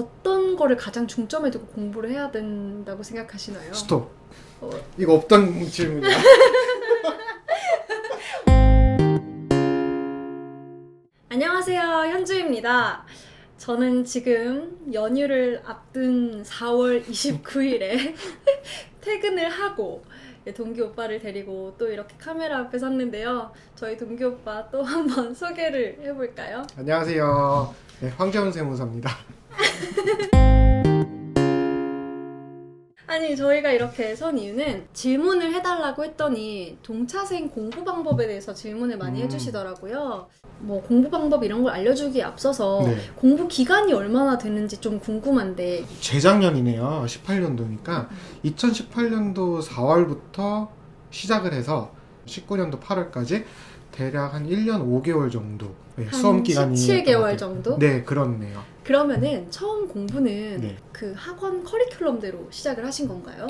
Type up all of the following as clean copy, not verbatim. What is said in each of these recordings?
어떤 거를 가장 중점에 두고 공부를 해야 된다고 생각하시나요? 스톱. 어, 이거 없던 질문이야. 안녕하세요, 현주입니다. 저는 지금 연휴를 앞둔 4월 29일에 퇴근을 하고 동기 오빠를 데리고 또 이렇게 카메라 앞에 섰는데요. 저희 동기 오빠 또 한번 소개를 해볼까요? 안녕하세요. 네, 황재훈 세무사입니다. 아니, 저희가 이렇게 선 이유는 질문을 해달라고 했더니 동차생 공부 방법에 대해서 질문을 많이 해주시더라고요. 뭐 공부 방법 이런 걸 알려주기에 앞서서 네. 공부 기간이 얼마나 되는지 좀 궁금한데. 재작년이네요. 18년도니까 2018년도 4월부터 시작을 해서 19년도 8월까지 대략 한 1년 5개월 정도 네, 수험 기간이 17개월 정도? 네, 그렇네요. 그러면은 처음 공부는 네. 그 학원 커리큘럼대로 시작을 하신 건가요?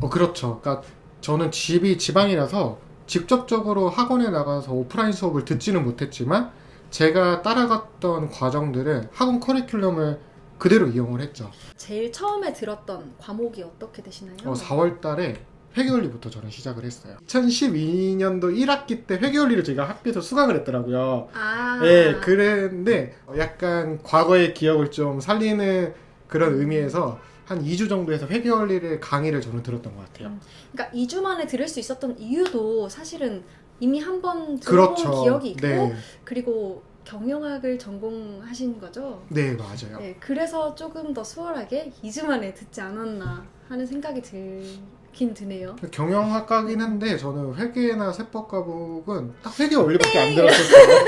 그렇죠. 그러니까 저는 집이 지방이라서 직접적으로 학원에 나가서 오프라인 수업을 듣지는 못했지만 제가 따라갔던 과정들은 학원 커리큘럼을 그대로 이용을 했죠. 제일 처음에 들었던 과목이 어떻게 되시나요? 4월 달에 회계원리부터 저는 시작을 했어요. 2012년도 1학기 때 회계원리를 제가 학교에서 수강을 했더라고요. 아, 네, 그랬는데 약간 과거의 기억을 좀 살리는 그런 의미에서 한 2주 정도 해서 회계원리를 강의를 저는 들었던 것 같아요. 그러니까 2주 만에 들을 수 있었던 이유도 사실은 이미 한 번 들어본 그렇죠. 기억이 있고, 네. 그리고 경영학을 전공하신 거죠? 네, 맞아요. 네, 그래서 조금 더 수월하게 2주 만에 듣지 않았나 하는 생각이 들긴 드네요. 경영학과긴 한데 저는 회계나 세법 과목은 딱 회계 원리밖에 안 들었었어요.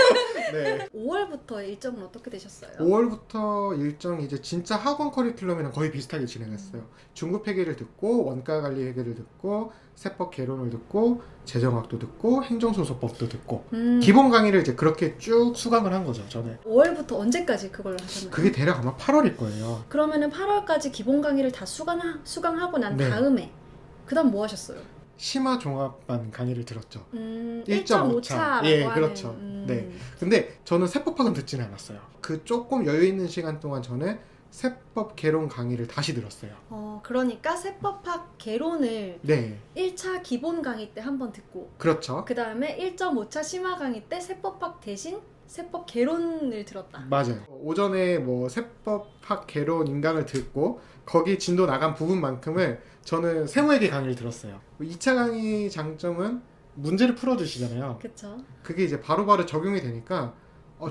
네. 5월부터 일정은 어떻게 되셨어요? 5월부터 일정이 이제 진짜 학원 커리큘럼이랑 거의 비슷하게 진행했어요. 중급 회계를 듣고 원가 관리 회계를 듣고 세법 개론을 듣고 재정학도 듣고 행정소송법도 듣고 기본 강의를 이제 그렇게 쭉 수강을 한 거죠, 저는. 5월부터 언제까지 그걸 하셨나요? 그게 대략 아마 8월일 거예요. 그러면은 8월까지 기본 강의를 다 수강하고 난 네. 다음에 그 다음 뭐 하셨어요? 심화 종합반 강의를 들었죠. 1.5차. 예, 그렇죠. 네. 근데 저는 세법학은 듣지는 않았어요. 그 조금 여유 있는 시간 동안 저는 세법 개론 강의를 다시 들었어요. 그러니까 세법학 개론을 네, 1차 기본 강의 때 한번 듣고 그렇죠. 그 다음에 1.5차 심화 강의 때 세법학 대신 세법 개론을 들었다. 맞아요. 오전에 뭐 세법학 개론 인강을 듣고 거기 진도 나간 부분만큼을 저는 세무회계 강의를 들었어요. 2차 강의 장점은 문제를 풀어주시잖아요. 그쵸? 그게 이제 바로바로 적용이 되니까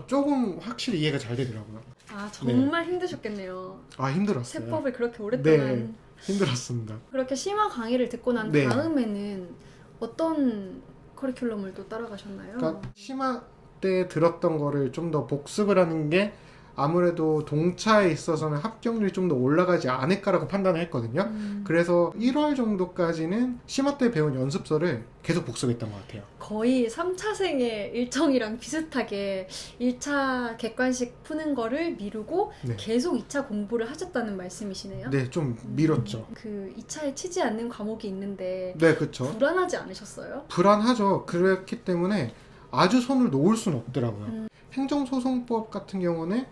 조금 확실히 이해가 잘 되더라고요. 아, 정말 힘드셨겠네요. 힘들었어요. 세법을 그렇게 오랫동안. 네, 힘들었습니다. 그렇게 심화 강의를 듣고 난 네. 다음에는 어떤 커리큘럼을 또 따라가셨나요? 그러니까 심화 때 들었던 거를 좀 더 복습을 하는 게 아무래도 동차에 있어서는 합격률이 좀 더 올라가지 않을까라고 판단을 했거든요. 그래서 1월 정도까지는 심화 때 배운 연습서를 계속 복습했던 것 같아요. 거의 3차생의 일정이랑 비슷하게 1차 객관식 푸는 거를 미루고 네. 계속 2차 공부를 하셨다는 말씀이시네요? 네, 좀 미뤘죠. 그 2차에 치지 않는 과목이 있는데 네, 그렇죠. 불안하지 않으셨어요? 불안하죠. 그렇기 때문에 아주 손을 놓을 수는 없더라고요. 행정소송법 같은 경우는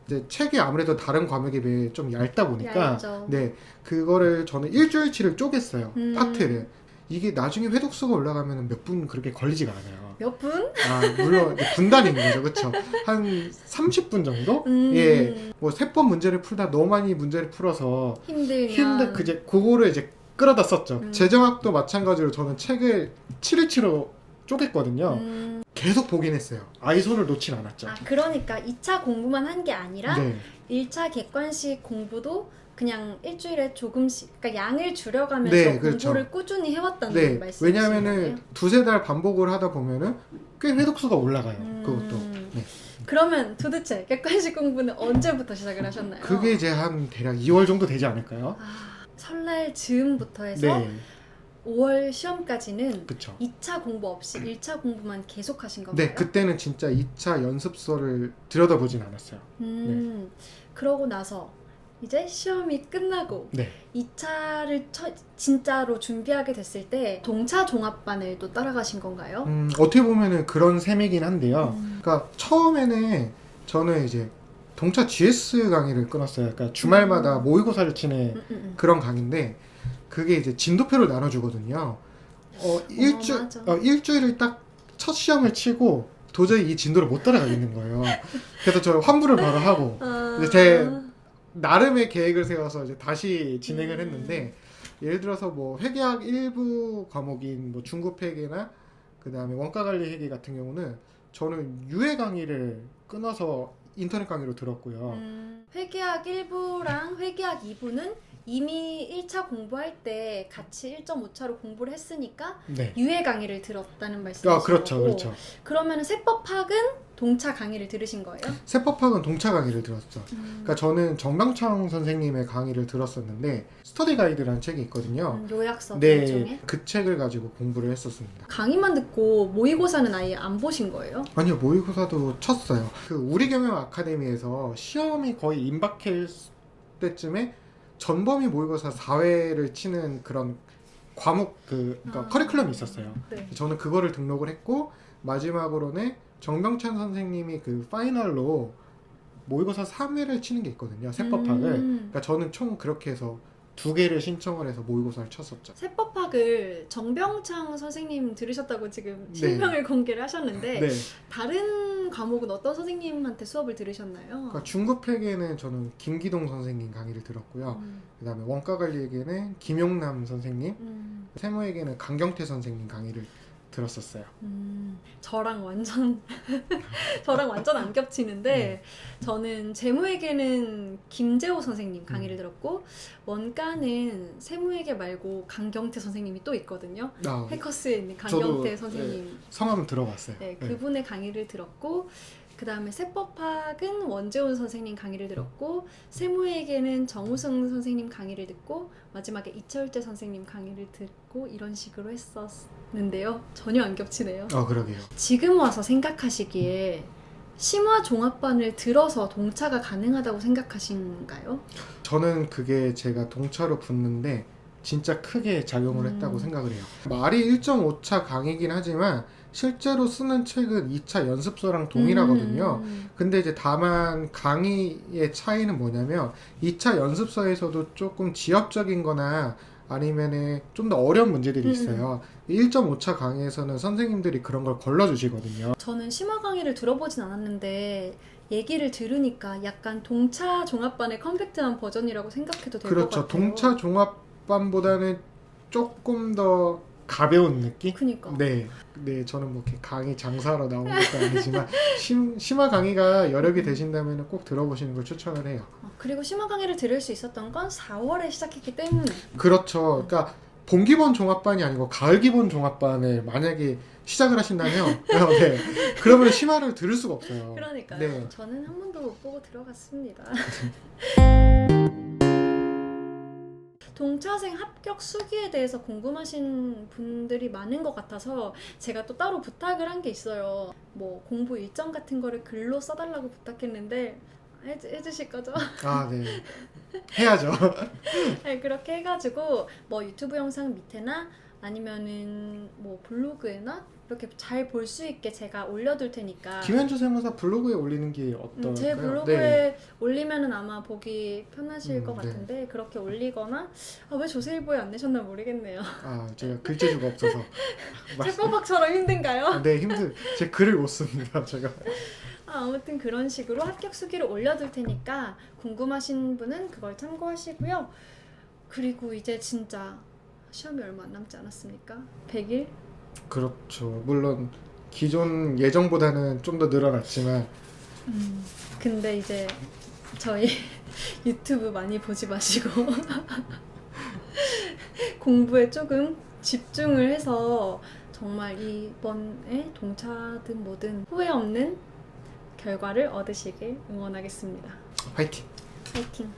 이제 책이 아무래도 다른 과목에 비해 좀 얇다 보니까 얇죠. 네, 그거를 저는 일주일치를 쪼갭어요. 파트를. 이게 나중에 회독수가 올라가면 몇 분 그렇게 걸리지가 않아요. 몇 분? 물론 분단인 거죠, 그렇죠? 한 30분 정도? 예, 뭐 세법 문제를 풀다 너무 많이 문제를 풀어서 힘들면 그거를 이제 끌어다 썼죠. 재정학도 마찬가지로 저는 책을 7일치로 쪼갰거든요. 계속 보긴 했어요. 아예 손을 놓진 않았죠. 그러니까 2차 공부만 한 게 아니라 네, 1차 객관식 공부도 그냥 일주일에 조금씩, 그러니까 양을 줄여가면서 네, 공부를 그렇죠. 꾸준히 해왔다는 네, 말씀이시죠? 왜냐하면은 두세 달 반복을 하다 보면은 꽤 회독수가 올라가요. 그것도. 네. 그러면 도대체 객관식 공부는 언제부터 시작을 하셨나요? 그게 이제 한 대략 2월 정도 되지 않을까요? 설날 즈음부터 해서 네, 5월 시험까지는 그쵸. 2차 공부 없이 1차 공부만 계속 하신 건가요? 네, 그때는 진짜 2차 연습서를 들여다보진 않았어요. 그러고 나서 이제 시험이 끝나고 네. 2차를 진짜로 준비하게 됐을 때 동차 종합반을 또 따라가신 건가요? 어떻게 보면은 그런 셈이긴 한데요. 그러니까 처음에는 저는 이제 동차 GS 강의를 끊었어요. 그러니까 주말마다 모의고사를 치는 그런 강의인데 그게 이제 진도표를 나눠주거든요. 맞아. 일주일을 딱 첫 시험을 치고 도저히 이 진도를 못 따라가겠는 거예요. 그래서 저 환불을 바로 하고 이제 제 나름의 계획을 세워서 이제 다시 진행을 했는데 예를 들어서 뭐 회계학 일부 과목인 뭐 중급 회계나 그 다음에 원가 관리 회계 같은 경우는 저는 유해 강의를 끊어서 인터넷 강의로 들었고요. 회계학 1부랑 회계학 2부는 이미 1차 공부할 때 같이 1.5차로 공부를 했으니까 네. 유해 강의를 들었다는 말씀이시고 그렇죠, 그렇죠. 그러면 세법학은 동차 강의를 들으신 거예요? 세법학은 동차 강의를 들었죠. 그러니까 저는 정병창 선생님의 강의를 들었었는데 스터디 가이드라는 책이 있거든요. 요약서 네, 중에 그 책을 가지고 공부를 했었습니다. 강의만 듣고 모의고사는 아예 안 보신 거예요? 아니요, 모의고사도 쳤어요. 그 우리 경영 아카데미에서 시험이 거의 임박할 때쯤에 전범위 모의고사 4회를 치는 그런 과목 그러니까 커리큘럼이 있었어요. 네. 저는 그거를 등록을 했고 마지막으로는 정병찬 선생님이 그 파이널로 모의고사 3회를 치는 게 있거든요. 세법학을. 그러니까 저는 총 그렇게 해서 2개를 신청을 해서 모의고사를 쳤었죠. 세법학을 정병창 선생님 들으셨다고 지금 네. 실명을 공개를 하셨는데 네. 다른 과목은 어떤 선생님한테 수업을 들으셨나요? 그러니까 중급 회계는 저는 김기동 선생님 강의를 들었고요. 그다음에 원가 관리회계는 김용남 선생님, 세무회계는 강경태 선생님 강의를 들었었어요. 저랑 완전 저랑 완전 안 겹치는데 저는 재무회계는 김재호 선생님 강의를 들었고 원가는 세무회계 말고 강경태 선생님이 또 있거든요. 해커스에 있는 강경태 선생님. 네, 성함은 들어봤어요. 네, 그분의 강의를 들었고 그 다음에 세법학은 원재훈 선생님 강의를 들었고 세무회계는 정우승 선생님 강의를 듣고 마지막에 이철재 선생님 강의를 듣고 이런 식으로 했었는데요. 전혀 안 겹치네요. 그러게요. 지금 와서 생각하시기에 심화 종합반을 들어서 동차가 가능하다고 생각하신가요? 저는 그게 제가 동차로 붙는데 진짜 크게 작용을 했다고 생각을 해요. 말이 1.5차 강의긴 하지만 실제로 쓰는 책은 2차 연습서랑 동일하거든요. 근데 이제 다만 강의의 차이는 뭐냐면 2차 연습서에서도 조금 지엽적인 거나 아니면은 좀 더 어려운 문제들이 있어요. 1.5차 강의에서는 선생님들이 그런 걸 걸러주시거든요. 저는 심화 강의를 들어보진 않았는데 얘기를 들으니까 약간 동차 종합반의 컴팩트한 버전이라고 생각해도 될 것 그렇죠. 같아요. 동차 종합반보다는 조금 더 가벼운 느낌? 그니까. 네, 저는 뭐 이렇게 강의 장사로 나온 것도 아니지만 심화 강의가 여력이 되신다면 꼭 들어보시는 걸 추천을 해요. 그리고 심화 강의를 들을 수 있었던 건 4월에 시작했기 때문에. 그렇죠. 그러니까 봄 기본 종합반이 아니고 가을 기본 종합반을 만약에 시작을 하신다면 네, 그러면 심화를 들을 수가 없어요. 그러니까요. 네. 저는 한 번도 못 보고 들어갔습니다. 동차생 합격 수기에 대해서 궁금하신 분들이 많은 것 같아서 제가 또 따로 부탁을 한 게 있어요. 뭐 공부 일정 같은 거를 글로 써달라고 부탁했는데 해주실 거죠? 네. 해야죠. 네, 그렇게 해가지고 뭐 유튜브 영상 밑에나 아니면은 뭐 블로그에나 이렇게 잘 볼 수 있게 제가 올려둘 테니까 김현주 세무사 블로그에 올리는 게 어떨까요? 제 블로그에 올리면은 아마 보기 편하실 것 네. 같은데 그렇게 올리거나 왜 조세일보에 안 내셨나 모르겠네요. 제가 글재주가 없어서 책방박처럼 힘든가요? 네, 제 글을 못 씁니다, 제가. 아무튼 그런 식으로 합격 수기를 올려둘 테니까 궁금하신 분은 그걸 참고하시고요. 그리고 이제 진짜 시험이 얼마 안 남지 않았습니까? 100일? 그렇죠. 물론 기존 예정보다는 좀 더 늘어났지만 근데 이제 저희 유튜브 많이 보지 마시고 공부에 조금 집중을 해서 정말 이번에 동차든 뭐든 후회 없는 결과를 얻으시길 응원하겠습니다. 화이팅! 파이팅!